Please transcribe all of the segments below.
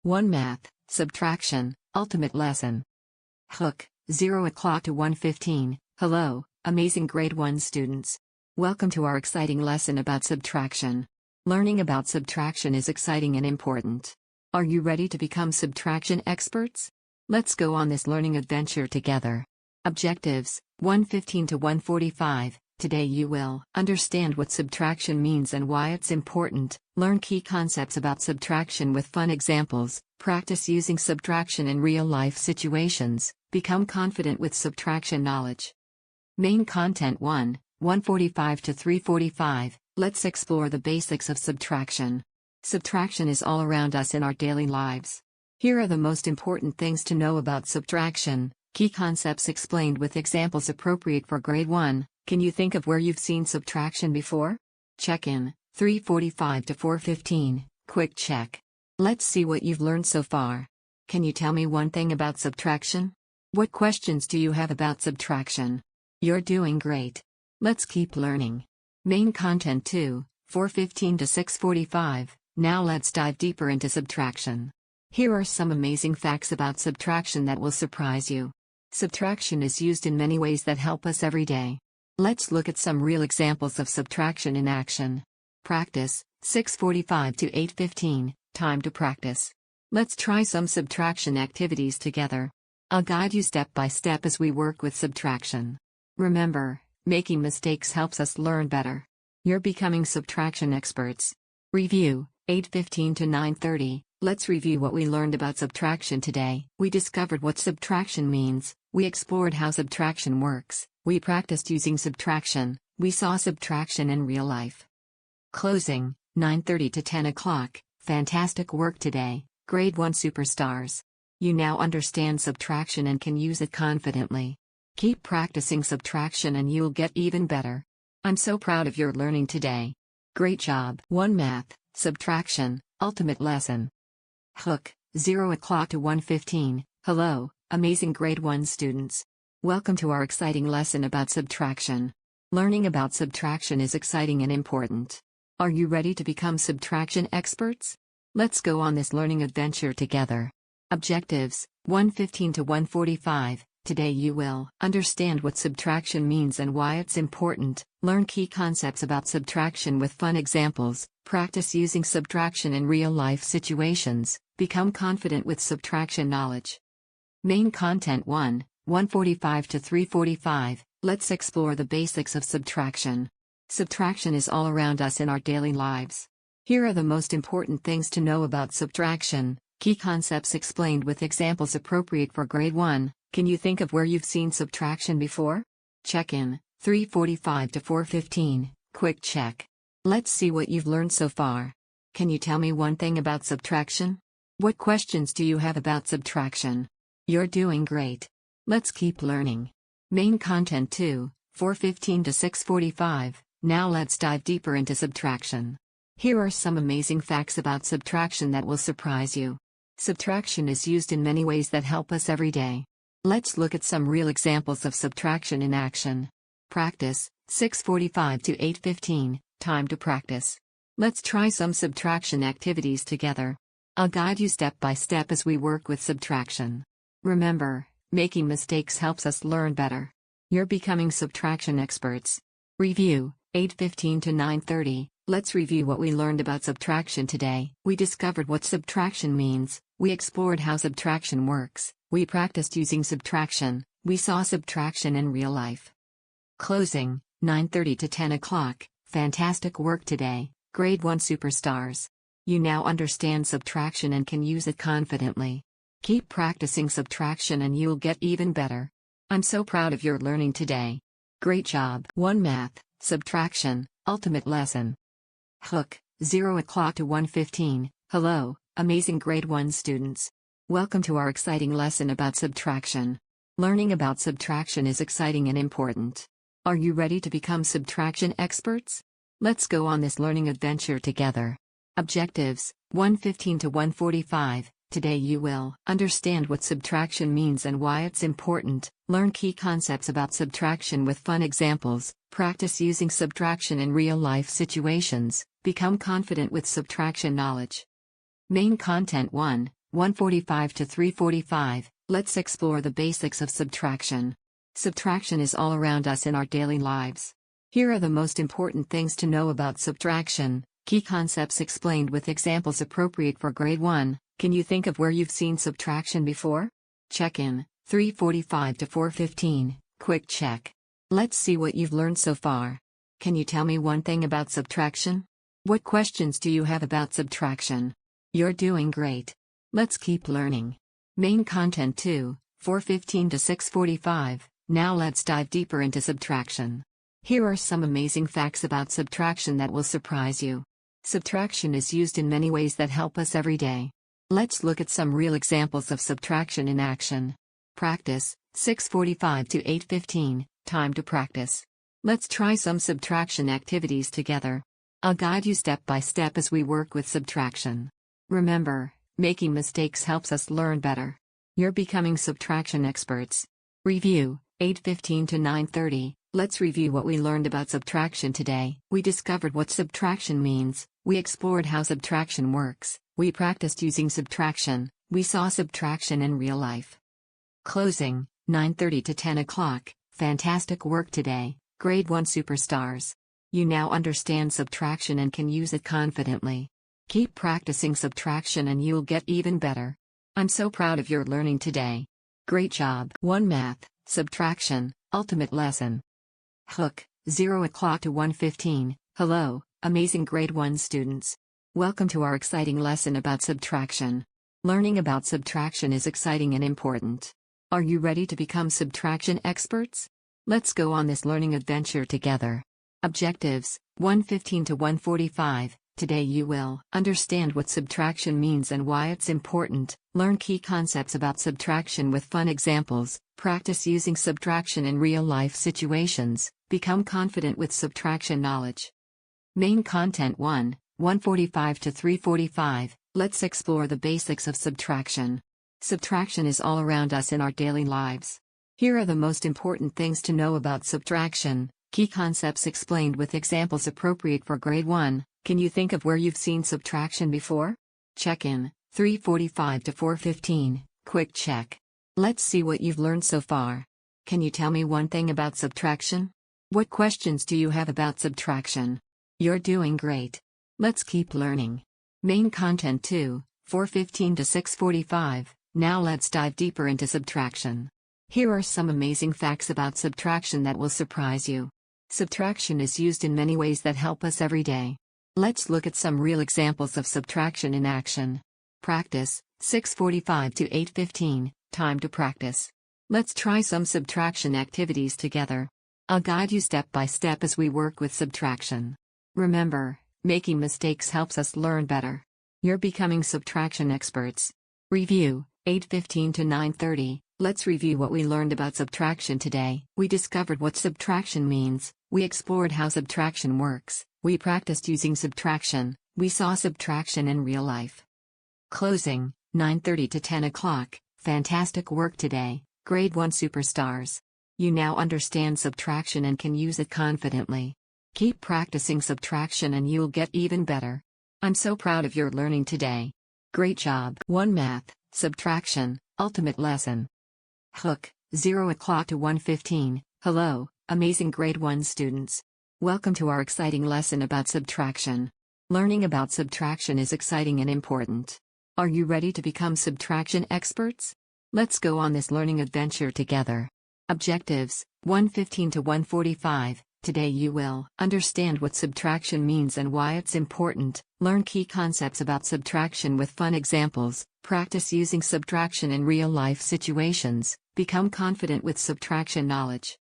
1 Math, Subtraction, Ultimate Lesson. Hook, 0 o'clock to 1:15. Hello, amazing grade 1 students. Welcome to our exciting lesson about subtraction. Learning about subtraction is exciting and important. Are you ready to become subtraction experts? Let's go on this learning adventure together. Objectives, 1:15 to 1:45. Today you will understand what subtraction means and why it's important, learn key concepts about subtraction with fun examples, practice using subtraction in real-life situations, become confident with subtraction knowledge. Main content 1:45 to 3:45. Let's explore the basics of subtraction. Subtraction is all around us in our daily lives. Here are the most important things to know about subtraction, key concepts explained with examples appropriate for grade 1. Can you think of where you've seen subtraction before? Check in, 3:45 to 4:15, quick check. Let's see what you've learned so far. Can you tell me one thing about subtraction? What questions do you have about subtraction? You're doing great. Let's keep learning. Main content 4:15 to 6:45. Now let's dive deeper into subtraction. Here are some amazing facts about subtraction that will surprise you. Subtraction is used in many ways that help us every day. Let's look at some real examples of subtraction in action. Practice, 6:45 to 8:15, time to practice. Let's try some subtraction activities together. I'll guide you step by step as we work with subtraction. Remember, making mistakes helps us learn better. You're becoming subtraction experts. Review, 8:15 to 9:30. Let's review what we learned about subtraction today. We discovered what subtraction means, we explored how subtraction works, we practiced using subtraction, we saw subtraction in real life. Closing, 9:30 to 10 o'clock. Fantastic work today, grade 1 superstars. You now understand subtraction and can use it confidently. Keep practicing subtraction and you'll get even better. I'm so proud of your learning today. Great job. 1 Math, Subtraction, Ultimate Lesson. Hook, 0 o'clock to 1:15. Hello, amazing grade 1 students. Welcome to our exciting lesson about subtraction. Learning about subtraction is exciting and important. Are you ready to become subtraction experts? Let's go on this learning adventure together. Objectives, 1:15 to 1:45. Today you will understand what subtraction means and why it's important, learn key concepts about subtraction with fun examples, practice using subtraction in real-life situations, become confident with subtraction knowledge. Main content 1:45 to 3:45. Let's explore the basics of subtraction. Subtraction is all around us in our daily lives. Here are the most important things to know about subtraction, key concepts explained with examples appropriate for grade 1. Can you think of where you've seen subtraction before? Check in, 3:45 to 4:15, quick check. Let's see what you've learned so far. Can you tell me one thing about subtraction? What questions do you have about subtraction? You're doing great. Let's keep learning. Main content 4:15 to 6:45. Now let's dive deeper into subtraction. Here are some amazing facts about subtraction that will surprise you. Subtraction is used in many ways that help us every day. Let's look at some real examples of subtraction in action. Practice, 6:45 to 8:15, time to practice. Let's try some subtraction activities together. I'll guide you step by step as we work with subtraction. Remember, making mistakes helps us learn better. You're becoming subtraction experts. Review, 8:15 to 9:30. Let's review what we learned about subtraction today. We discovered what subtraction means, we explored how subtraction works, we practiced using subtraction, we saw subtraction in real life. Closing, 9:30 to 10 o'clock. Fantastic work today, grade 1 superstars. You now understand subtraction and can use it confidently. Keep practicing subtraction and you'll get even better. I'm so proud of your learning today. Great job. 1 Math, Subtraction, Ultimate Lesson. Hook, 0 o'clock to 1:15. Hello, amazing grade 1 students. Welcome to our exciting lesson about subtraction. Learning about subtraction is exciting and important. Are you ready to become subtraction experts? Let's go on this learning adventure together. Objectives, 1:15 to 1:45. Today you will understand what subtraction means and why it's important, learn key concepts about subtraction with fun examples, practice using subtraction in real-life situations, become confident with subtraction knowledge. Main content 1:45 to 3:45, let's explore the basics of subtraction. Subtraction is all around us in our daily lives. Here are the most important things to know about subtraction, key concepts explained with examples appropriate for grade 1. Can you think of where you've seen subtraction before? Check in, 3:45 to 4:15, quick check. Let's see what you've learned so far. Can you tell me one thing about subtraction? What questions do you have about subtraction? You're doing great. Let's keep learning. Main content 2, 4:15 to 6:45. Now let's dive deeper into subtraction. Here are some amazing facts about subtraction that will surprise you. Subtraction is used in many ways that help us every day. Let's look at some real examples of subtraction in action. Practice, 6:45 to 8:15, time to practice. Let's try some subtraction activities together. I'll guide you step by step as we work with subtraction. Remember, making mistakes helps us learn better. You're becoming subtraction experts. Review, 8:15 to 9:30. Let's review what we learned about subtraction today. We discovered what subtraction means, we explored how subtraction works, we practiced using subtraction, we saw subtraction in real life. Closing, 9:30 to 10 o'clock. Fantastic work today, grade 1 superstars. You now understand subtraction and can use it confidently. Keep practicing subtraction and you'll get even better. I'm so proud of your learning today. Great job. 1 Math, Subtraction, Ultimate Lesson. Hook, 0 o'clock to 1:15. Hello, amazing grade 1 students. Welcome to our exciting lesson about subtraction. Learning about subtraction is exciting and important. Are you ready to become subtraction experts? Let's go on this learning adventure together. Objectives, 1:15 to 1:45. Today you will understand what subtraction means and why it's important, learn key concepts about subtraction with fun examples, practice using subtraction in real-life situations, become confident with subtraction knowledge. Main content 1, 1:45 to 3:45, let's explore the basics of subtraction. Subtraction is all around us in our daily lives. Here are the most important things to know about subtraction, key concepts explained with examples appropriate for grade 1. Can you think of where you've seen subtraction before? Check in, 3:45 to 4:15, quick check. Let's see what you've learned so far. Can you tell me one thing about subtraction? What questions do you have about subtraction? You're doing great. Let's keep learning. Main content 2, 4:15 to 6:45. Now let's dive deeper into subtraction. Here are some amazing facts about subtraction that will surprise you. Subtraction is used in many ways that help us every day. Let's look at some real examples of subtraction in action. Practice, 6:45 to 8:15, time to practice. Let's try some subtraction activities together. I'll guide you step by step as we work with subtraction. Remember, making mistakes helps us learn better. You're becoming subtraction experts. Review, 8:15 to 9:30. Let's review what we learned about subtraction today. We discovered what subtraction means, we explored how subtraction works, we practiced using subtraction, we saw subtraction in real life. Closing, 9:30 to 10 o'clock. Fantastic work today, grade 1 superstars. You now understand subtraction and can use it confidently. Keep practicing subtraction and you'll get even better. I'm so proud of your learning today. Great job. 1 Math, Subtraction, Ultimate Lesson. Hook, 0 o'clock to 1:15. Hello, amazing grade 1 students. Welcome to our exciting lesson about subtraction. Learning about subtraction is exciting and important. Are you ready to become subtraction experts? Let's go on this learning adventure together. Objectives, 1:15 to 1:45. Today you will understand what subtraction means and why it's important, learn key concepts about subtraction with fun examples, practice using subtraction in real-life situations, become confident with subtraction knowledge.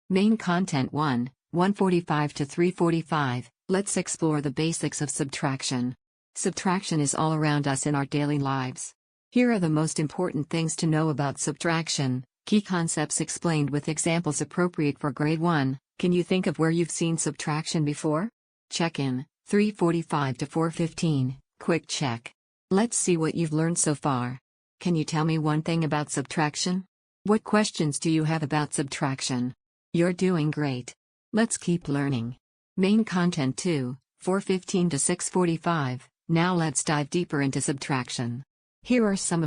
Main content 1, 1:45 to 3:45, let's explore the basics of subtraction. Subtraction is all around us in our daily lives. Here are the most important things to know about subtraction, key concepts explained with examples appropriate for grade 1. Can you think of where you've seen subtraction before? Check in, 3:45 to 4:15, quick check. Let's see what you've learned so far. Can you tell me one thing about subtraction? What questions do you have about subtraction? You're doing great. Let's keep learning. Main content 2, 4:15 to 6:45. Now let's dive deeper into subtraction. Here are some